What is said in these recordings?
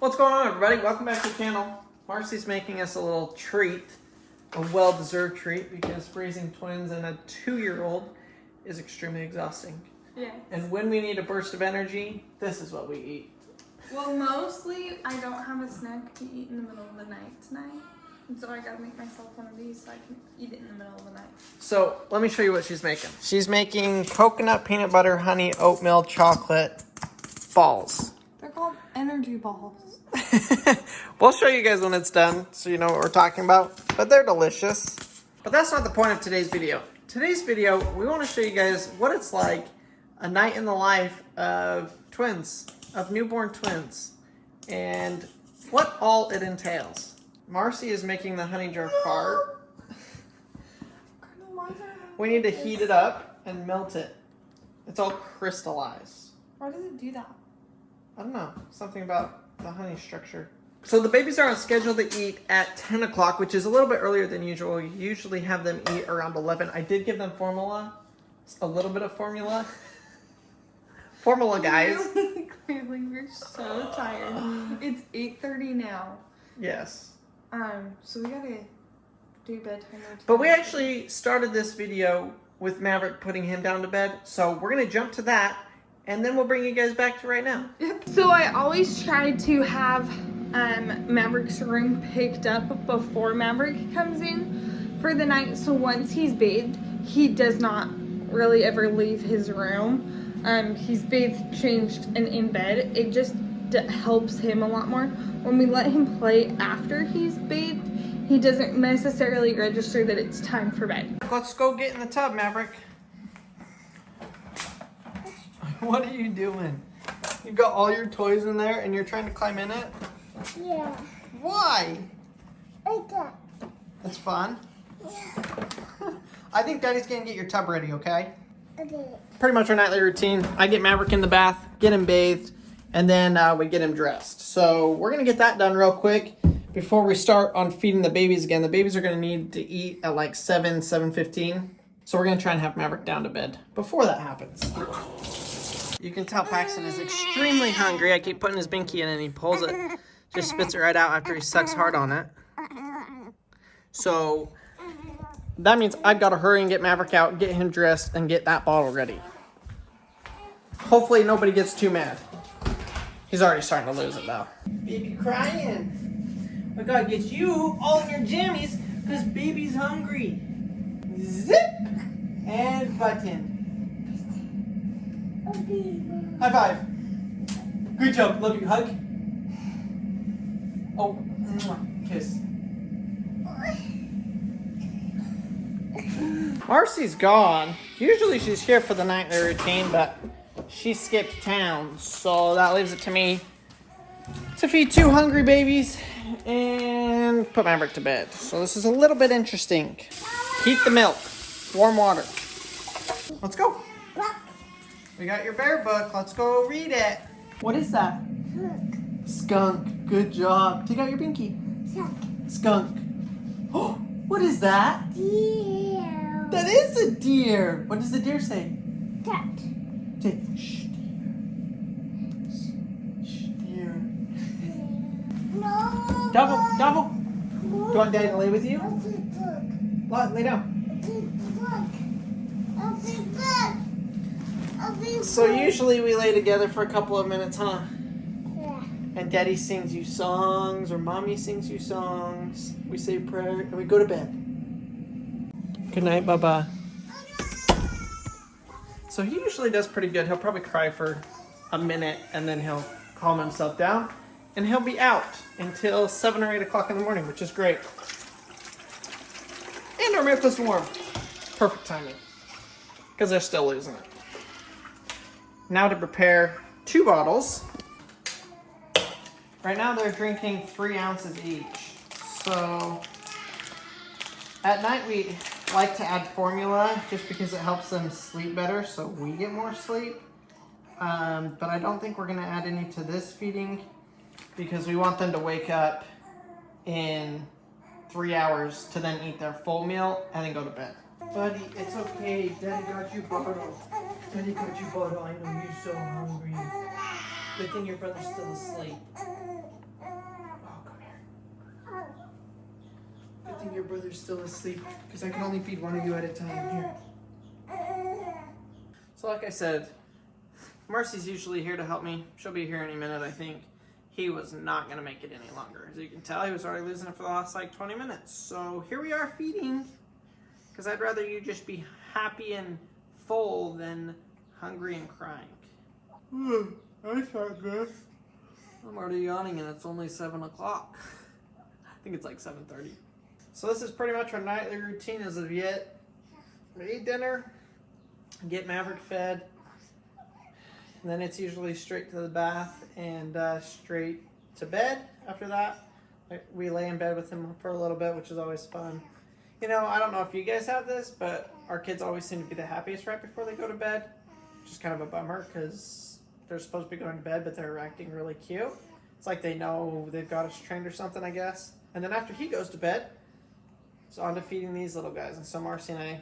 What's going on, everybody? Welcome back to the channel. Marcy's making us a little treat, a well-deserved treat, because raising twins and a 2-year-old is extremely exhausting. Yeah. And when we need a burst of energy, this is what we eat. Well, mostly I don't have a snack to eat in the middle of the night tonight. And so I gotta make myself one of these so I can eat it in the middle of the night. So let me show you what she's making. She's making coconut, peanut butter, honey, oatmeal, chocolate balls. They're called energy balls. We'll show you guys when it's done so you know what we're talking about. But they're delicious. But that's not the point of today's video. Today's video, we want to show you guys what it's like a night in the life of twins, of newborn twins, and what all it entails. Marcy is making the honey jar fart. We need to heat it up and melt it. It's all crystallized. Why does it do that? I don't know. Something about the honey structure. So the babies are on schedule to eat at 10 o'clock, which is a little bit earlier than usual. We usually have them eat around 11. I did give them formula. A little bit of formula. Formula, guys. Clearly, we're so tired. It's 8:30 now. Yes. So we gotta do bedtime routine. But we actually started this video with Maverick putting him down to bed. So we're going to jump to that, and then we'll bring you guys back to right now. So I always try to have Maverick's room picked up before Maverick comes in for the night. So once he's bathed, he does not really ever leave his room. He's bathed, changed, and in bed. It just helps him a lot more. When we let him play after he's bathed, he doesn't necessarily register that it's time for bed. Let's go get in the tub, Maverick. What are you doing? You've got all your toys in there and you're trying to climb in it? Yeah. Why? Like that. That's fun. Yeah. I think Daddy's gonna get your tub ready, okay? Okay. Pretty much our nightly routine. I get Maverick in the bath, get him bathed, and then we get him dressed. So we're gonna get that done real quick before we start on feeding the babies again. The babies are gonna need to eat at like 7:15. So we're gonna try and have Maverick down to bed before that happens. You can tell Paxton is extremely hungry. I keep putting his binky in and he pulls it. Just spits it right out after he sucks hard on it. So that means I've got to hurry and get Maverick out, get him dressed, and get that bottle ready. Hopefully nobody gets too mad. He's already starting to lose it though. Baby crying. I gotta get you all in your jammies because baby's hungry. Zip! And button. High five. Good job. Love you. Hug. Oh, kiss. Marcy's gone. Usually she's here for the nightly routine, but she skipped town, so that leaves it to me to feed 2 hungry babies and put Maverick to bed. So this is a little bit interesting. Heat the milk. Warm water. Let's go. We got your bear book. Let's go read it. What is that? Skunk. Good job. Take out your binky. Skunk. Oh, what is that? Deer. That is a deer. What does the deer say? Cat. Shh. Shh, deer. No. Double. Do you want Daddy to lay with you? Lay down. So usually we lay together for a couple of minutes, huh? Yeah. And Daddy sings you songs, or Mommy sings you songs. We say a prayer, and we go to bed. Good night, Baba. So he usually does pretty good. He'll probably cry for a minute, and then he'll calm himself down, and he'll be out until 7 or 8 o'clock in the morning, which is great. And our milk is warm. Perfect timing, because they're still losing it. Now to prepare 2 bottles. Right now they're drinking 3 ounces each. So at night we like to add formula just because it helps them sleep better, so we get more sleep. But I don't think we're gonna add any to this feeding because we want them to wake up in 3 hours to then eat their full meal and then go to bed. Buddy, it's okay. Daddy got you bottle. Daddy got you bottle. I know you're so hungry. Good thing your brother's still asleep. think your brother's still asleep because I can only feed one of you at a time here. So like I said, Marcy's usually here to help me. She'll be here any minute, I think. He was not going to make it any longer. As you can tell, he was already losing it for the last like 20 minutes. So here we are feeding, because I'd rather you just be happy and full than hungry and crying. That's not good. I'm already yawning and it's only 7 o'clock. I think it's like 7:30. So this is pretty much our nightly routine as of yet. We eat dinner, get Maverick fed, and then it's usually straight to the bath and straight to bed after that. We lay in bed with him for a little bit, which is always fun. You know, I don't know if you guys have this, but our kids always seem to be the happiest right before they go to bed, which is kind of a bummer because they're supposed to be going to bed, but they're acting really cute. It's like they know they've got us trained or something, I guess. And then after he goes to bed, it's on to feeding these little guys. And so Marcy and I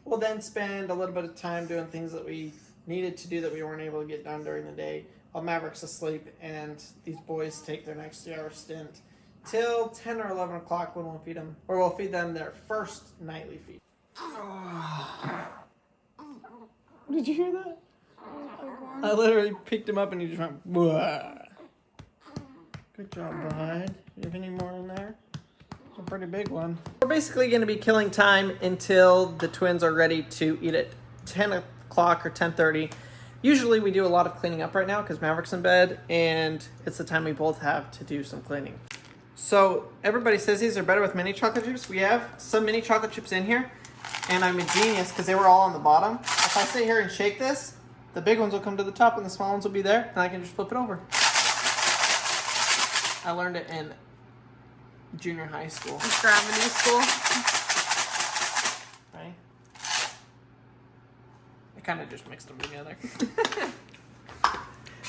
will then spend a little bit of time doing things that we needed to do that we weren't able to get done during the day while Maverick's asleep and these boys take their next 2-hour stint till 10 or 11 o'clock when we'll feed them, or we'll feed them their first nightly feed. Did you hear that? I literally picked him up and he just went, "Wah." Good job, bud. Do you have any more in there? It's a pretty big one. We're basically going to be killing time until the twins are ready to eat at 10 o'clock or 10:30. Usually we do a lot of cleaning up right now because Maverick's in bed and it's the time we both have to do some cleaning. So everybody says these are better with mini chocolate chips. We have some mini chocolate chips in here and I'm a genius because they were all on the bottom. If I sit here and shake this, the big ones will come to the top and the small ones will be there and I can just flip it over. I learned it in junior high school. Gravity school. Right? I kind of just mixed them together.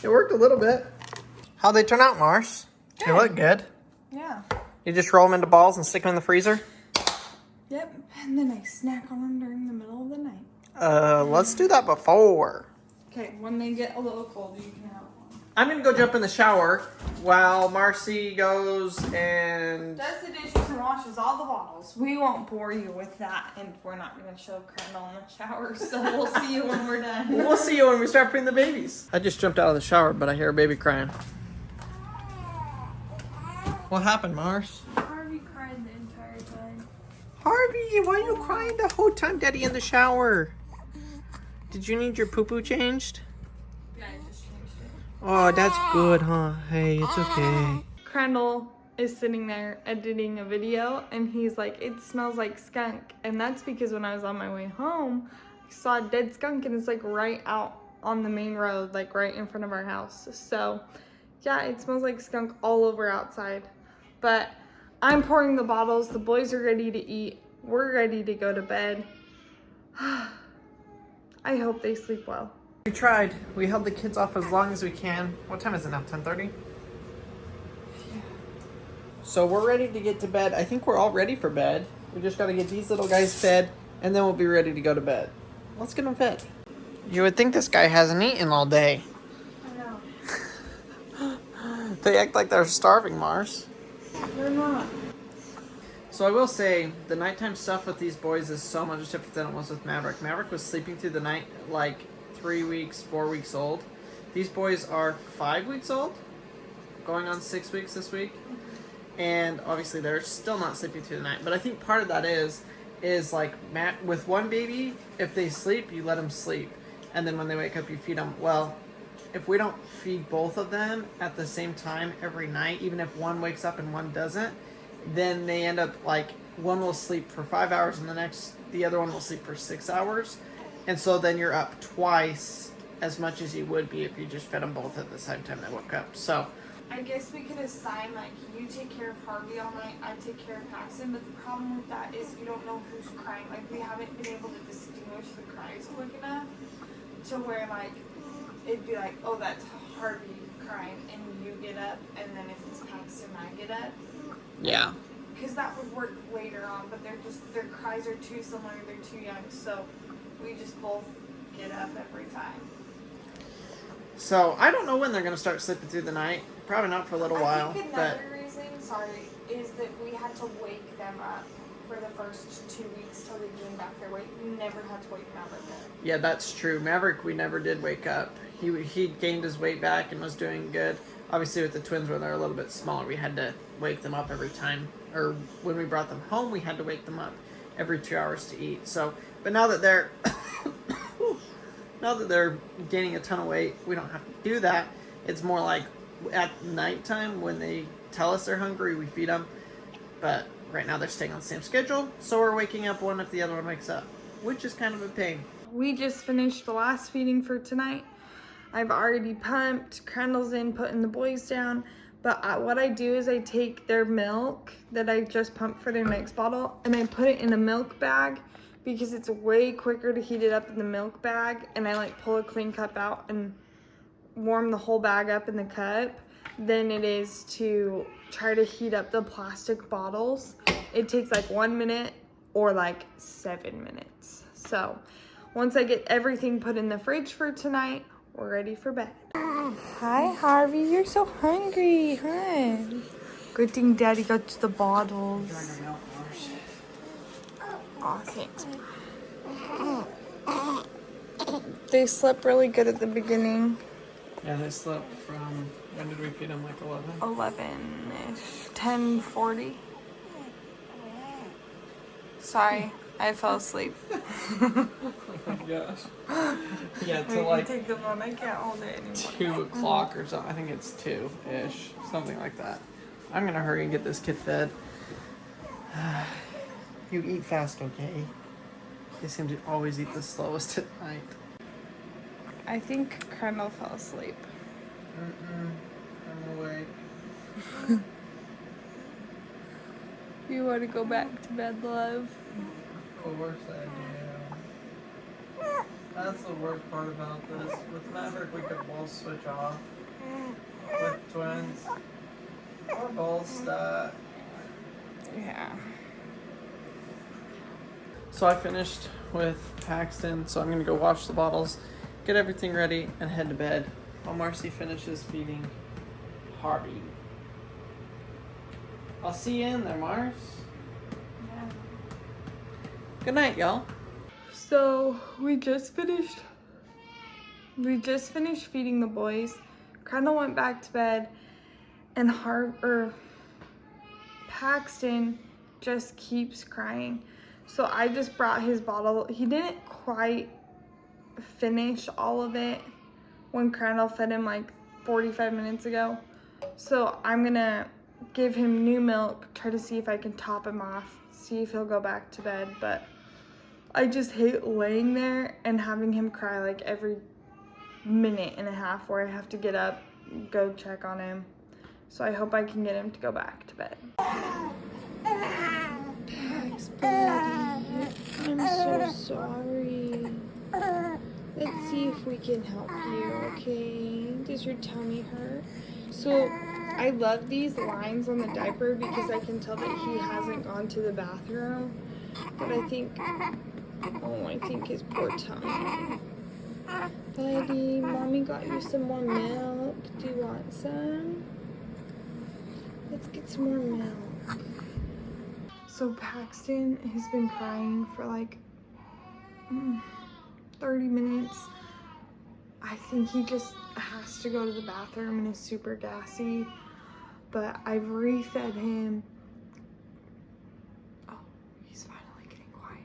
It worked a little bit. How'd they turn out, Mars? They look good. Yeah. You just roll them into balls and stick them in the freezer? Yep. And then I snack on them during the middle of the night. Let's do that before. Okay, when they get a little cold, you can have one. I'm gonna go jump in the shower while Marcy goes and Does the dishes and washes all the bottles. We won't bore you with that, and we're not going to show Crandall in the shower, so we'll see you when we're done. we'll see you when we start feeding the babies. I just jumped out of the shower, but I hear a baby crying. What happened, Mars? Harvey cried the entire time. Harvey, why are you crying the whole time, Daddy, in the shower? Did you need your poo-poo changed? Yeah, I just changed it. Oh, that's good, huh? Hey, it's okay. Crandall is sitting there editing a video, and he's like, it smells like skunk. And that's because when I was on my way home, I saw a dead skunk, and it's like right out on the main road, like right in front of our house. So yeah, it smells like skunk all over outside. But I'm pouring the bottles. The boys are ready to eat. We're ready to go to bed. I hope they sleep well. We tried. We held the kids off as long as we can. What time is it now? 10:30? Yeah. So we're ready to get to bed. I think we're all ready for bed. We just got to get these little guys fed, and then we'll be ready to go to bed. Let's get them fed. You would think this guy hasn't eaten all day. I know. They act like they're starving, Mars. They're not. So I will say, the nighttime stuff with these boys is so much different than it was with Maverick. Maverick was sleeping through the night like 3 weeks, 4 weeks old. These boys are 5 weeks old, going on 6 weeks this week. And obviously they're still not sleeping through the night. But I think part of that is like with one baby, if they sleep, you let them sleep. And then when they wake up, you feed them. Well, if we don't feed both of them at the same time every night, even if one wakes up and one doesn't, then they end up like one will sleep for 5 hours and the other one will sleep for 6 hours. And so then you're up twice as much as you would be if you just fed them both at the same time they woke up. So I guess we could assign, like, you take care of Harvey all night, I take care of Paxton, but the problem with that is you don't know who's crying. Like, we haven't been able to distinguish the cries quick enough to where, like, it'd be like, oh, that's Harvey crying, and you get up, and then if it's Paxton, I get up. yeah. Because that would work later on, but their cries are too similar, they're too young, so we just both get up every time. So I don't know when they're gonna start sleeping through the night. Probably not for a little while. I think another reason, is that we had to wake them up for the first 2 weeks till they gained back their weight. We never had to wake Maverick up. Yeah, that's true. Maverick, we never did wake up. He gained his weight back and was doing good. Obviously, with the twins, when they're a little bit smaller, we had to wake them up every time. Or when we brought them home, we had to wake them up every 2 hours to eat. So, but now that they're gaining a ton of weight, we don't have to do that. It's more like at nighttime when they tell us they're hungry, we feed them. But right now they're staying on the same schedule, so we're waking up one if the other one wakes up, which is kind of a pain. We just finished the last feeding for tonight. I've already pumped, Crandall's in putting the boys down, but what I do is I take their milk that I just pumped for their next bottle and I put it in a milk bag because it's way quicker to heat it up in the milk bag, and I like pull a clean cup out and warm the whole bag up in the cup than it is to try to heat up the plastic bottles. It takes like 1 minute or like 7 minutes. So once I get everything put in the fridge for tonight, we're ready for bed. Hi, Harvey. You're so hungry, huh? Good thing Daddy got you the bottles. Aw, thanks. They slept really good at the beginning. Yeah, they slept from, when did we feed them, like 11? 11-ish, 10:40. Sorry, I fell asleep. Oh my gosh. Yeah, to like take the phone, I can't hold it anymore. 2 o'clock or something. I think it's 2-ish, something like that. I'm gonna hurry and get this kid fed. You eat fast, okay? They seem to always eat the slowest at night. I think Crandall fell asleep. I'm awake. You want to go back to bed, love? Of course I do. That's the worst part about this. With Maverick, we could both switch off. With twins, we're both stuck. Yeah. So I finished with Paxton, so I'm gonna go wash the bottles, get everything ready, and head to bed while Marcy finishes feeding Harvey. I'll see you in there, Mars. Yeah. Good night, y'all. So we just finished feeding the boys. Crandall went back to bed, and Paxton just keeps crying. So I just brought his bottle. He didn't quite finish all of it when Crandall fed him like 45 minutes ago. So I'm gonna give him new milk, try to see if I can top him off, see if he'll go back to bed. But I just hate laying there and having him cry like every minute and a half where I have to get up, go check on him. So I hope I can get him to go back to bed. Pax, buddy, I'm so sorry. Let's see if we can help you, okay? Does your tummy hurt? So I love these lines on the diaper because I can tell that he hasn't gone to the bathroom. But I think his poor tummy. Buddy, mommy got you some more milk. Do you want some? Let's get some more milk. So Paxton has been crying for like 30 minutes. I think he just has to go to the bathroom and is super gassy. But I've refed him. Oh, he's finally getting quiet.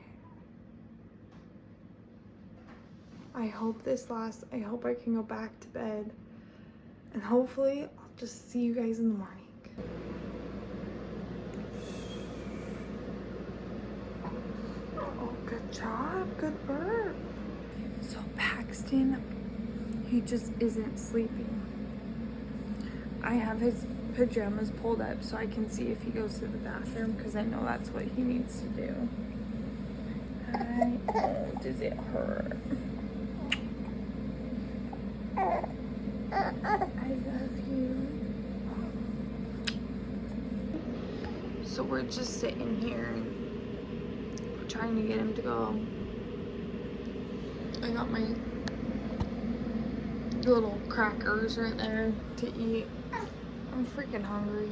I hope this lasts. I hope I can go back to bed. And hopefully I'll just see you guys in the morning. Oh, good job. Good burp. So Paxton, he just isn't sleeping. I have his pajamas pulled up so I can see if he goes to the bathroom because I know that's what he needs to do. Hi. Oh, does it hurt? I love you. So we're just sitting here and trying to get him to go. I got my little crackers right there to eat. I'm freaking hungry.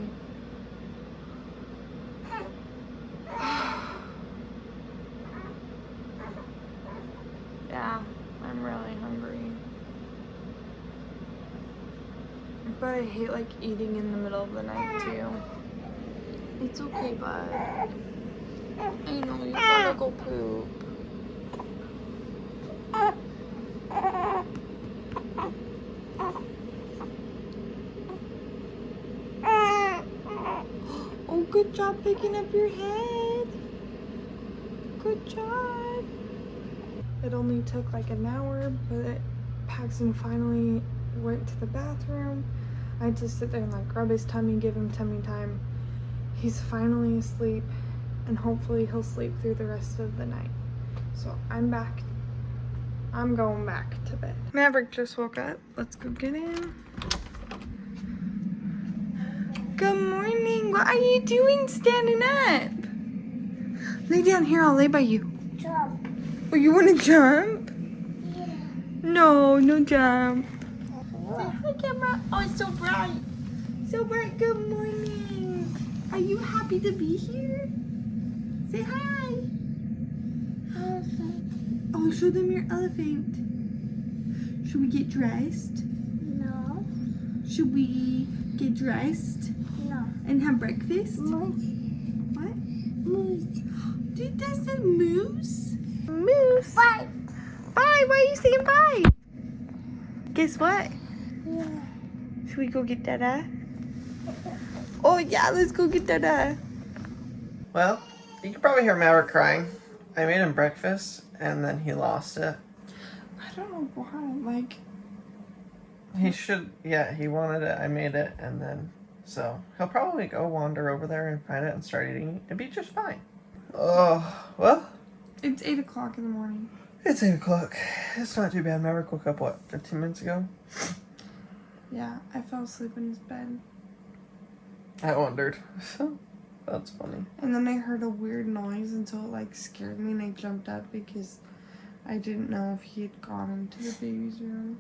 I hate like eating in the middle of the night too. It's okay, bud. I know you wanna go poop. Oh, good job picking up your head. Good job. It only took like an hour, but Paxton finally went to the bathroom. I had to sit there and like rub his tummy, give him tummy time. He's finally asleep, and hopefully he'll sleep through the rest of the night. So I'm back. I'm going back to bed. Maverick just woke up. Let's go get him. Good morning. What are you doing standing up? Lay down here. I'll lay by you. Jump. Oh, you want to jump? Yeah. No, no jump. Say hi, camera. Oh, it's so bright. So bright. Good morning. Are you happy to be here? Say hi. Oh, show them your elephant. Should we get dressed? No. Should we get dressed No. and have breakfast? Moose. What? Moose. Dude, that's a moose. Moose. Bye. Bye. Why are you saying bye? Guess what? Yeah. Should we go get Dada? Oh yeah, let's go get Dada. Well, you can probably hear Maverick crying. I made him breakfast, and then he lost it. I don't know why. Like, He should, yeah, he wanted it. I made it, and then, so he'll probably go wander over there and find it and start eating it. It'd be just fine. Oh, well, it's 8 o'clock in the morning. it's 8 o'clock. It's not too bad. Maverick woke up, what, 15 minutes ago? Yeah, I fell asleep in his bed. I wondered. So, that's funny. And then I heard a weird noise, and so it like scared me, and I jumped up because I didn't know if he had gone into the baby's room.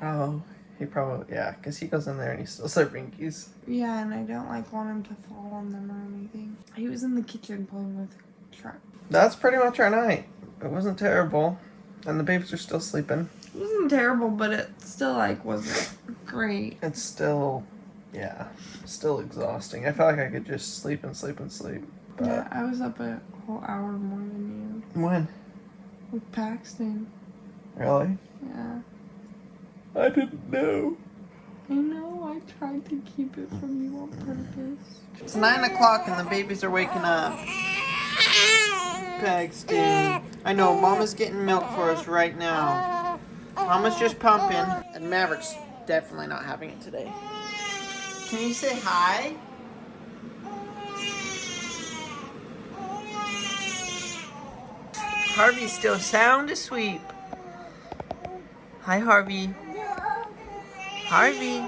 Oh, he probably, yeah, because he goes in there and he steals their binkies. Yeah, and I don't like want him to fall on them or anything. He was in the kitchen playing with truck. That's pretty much our night. It wasn't terrible. And the babies are still sleeping. It wasn't terrible, but it still like wasn't great. It's still, yeah, still exhausting. I felt like I could just sleep and sleep and sleep. But Yeah, I was up a whole hour more than when? you with Paxton. Really? Yeah. I didn't know. I know, I tried to keep it from you on purpose. It's 9 o'clock and the babies are waking up. Paxton. I know, Mama's getting milk for us right now. Mama's just pumping. And Maverick's definitely not having it today. Can you say hi? Harvey's still sound asleep. Hi, Harvey. Harvey.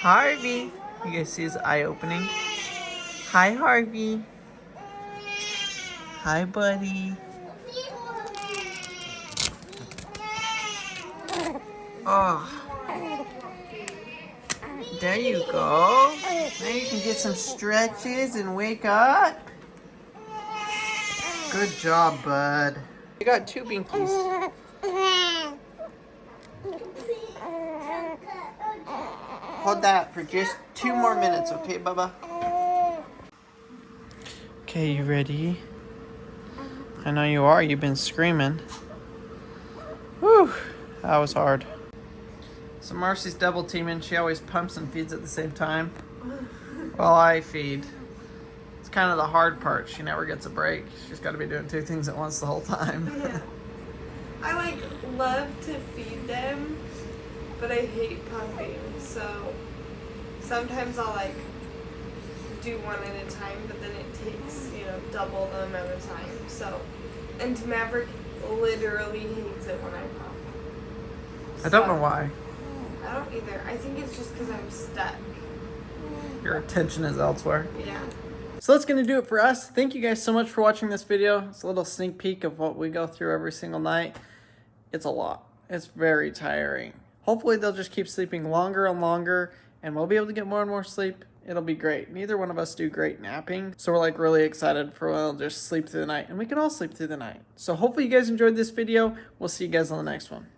Harvey. You guys see his eye opening? Hi, Harvey. Hi, buddy. Oh. There you go. Now you can get some stretches and wake up. Good job, bud. You got 2 binkies. Hold that for just 2 more minutes, okay, Bubba? Okay, you ready? I know you are. You've been screaming. Whew, that was hard. So Marcy's double teaming. She always pumps and feeds at the same time while I feed. It's kind of the hard part. She never gets a break. She's got to be doing 2 things at once the whole time. Yeah. I like love to feed them, but I hate pumping, so sometimes I'll like do one at a time, but then it takes, double the amount of time. So, and Maverick literally hates it when I pump. I don't know why. I don't either. I think it's just because I'm stuck. Your attention is elsewhere. Yeah. So that's going to do it for us. Thank you guys so much for watching this video. It's a little sneak peek of what we go through every single night. It's a lot. It's very tiring. Hopefully they'll just keep sleeping longer and longer, and we'll be able to get more and more sleep. It'll be great. Neither one of us do great napping, so we're like really excited for when they'll just sleep through the night, and we can all sleep through the night. So hopefully you guys enjoyed this video. We'll see you guys on the next one.